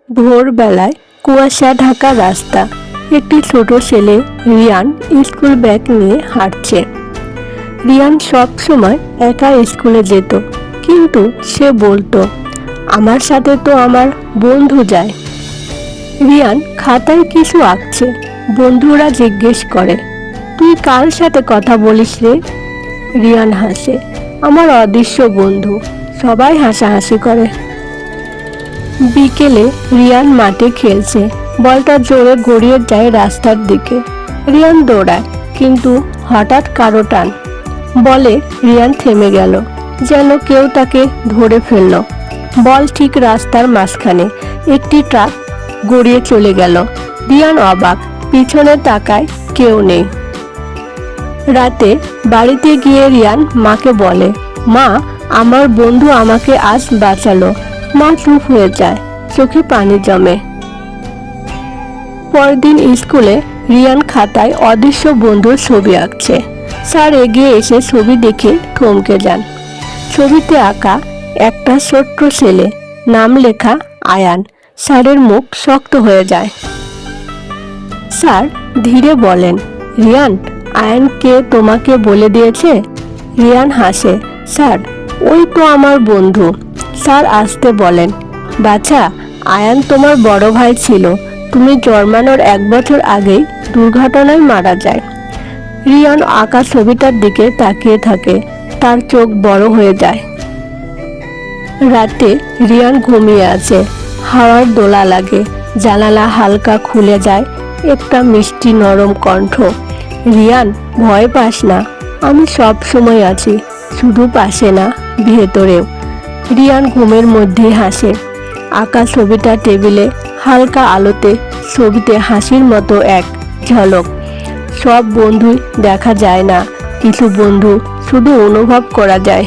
ভোরবেলায় কুয়াশা ঢাকা রাস্তা। একটি ছোট ছেলে রিয়ান স্কুল ব্যাগ নিয়ে হাঁটছে। রিয়ান সব সময় একা স্কুলে যেত, কিন্তু সে বলতো, আমার সাথে তো আমার বন্ধু যায়। রিয়ান খাতায় কিছু আঁকছে। বন্ধুরা জিজ্ঞেস করে, তুই কার সাথে কথা বলিস রে? রিয়ান হাসে, আমার অদৃশ্য বন্ধু। সবাই হাসাহাসি করে। বিকেলে রিয়ান মাঠে খেলছে। বলটা জোরে গড়িয়ে যায় রাস্তার দিকে। রিয়ান দৌড়ায়, কিন্তু হঠাৎ কারো টান। বলে রিয়ান থেমে গেল, যেন কেউ তাকে ধরে ফেলল। বল ঠিক রাস্তার মাঝখানে। একটি ট্রাক গড়িয়ে চলে গেল। রিয়ান অবাক, পিছনে তাকায়, কেউ নেই। রাতে বাড়িতে গিয়ে রিয়ান মাকে বলে, মা, আমার বন্ধু আমাকে আজ বাঁচালো। মা চুপ হয়ে যায়, চোখে পানি জমে। পরদিন স্কুলে রিয়ান খাতায় অদৃশ্য বন্ধুর ছবি আঁকছে। স্যার এগিয়ে এসে ছবি দেখে থমকে যান। ছবিতে আঁকা একটা ছোট্ট ছেলে, নাম লেখা আয়ান। স্যারের মুখ শক্ত হয়ে যায়। স্যার ধীরে বলেন, রিয়ান, আয়ান কে তোমাকে বলে দিয়েছে? রিয়ান হাসে, স্যার ওই তো আমার বন্ধু। স্যার আসতে বলেন, বাছা, আয়ান তোমার বড় ভাই ছিল। তুমি জন্মানোর 1 বছর আগেই দুর্ঘটনায় মারা যায়। রিয়ান আঁকা ছবিটার দিকে তাকিয়ে থাকে। তার চোখ বড় হয়ে যায়। রাতে রিয়ান ঘুমিয়ে আছে। হাওয়ার দোলা লাগে, জানালা হালকা খুলে যায়। একটা মিষ্টি নরম কণ্ঠ, রিয়ান, ভয় পাস না, আমি সব সময় আছি, শুধু পাশে না, ভেতরেও। রিয়ান ঘুমের মধ্যে হাসে। আঁকা ছবিটা টেবিলে, হালকা আলোতে ছবিতে হাসির মতো এক ঝলক। সব বন্ধুই দেখা যায় না, কিছু বন্ধু শুধু অনুভব করা যায়।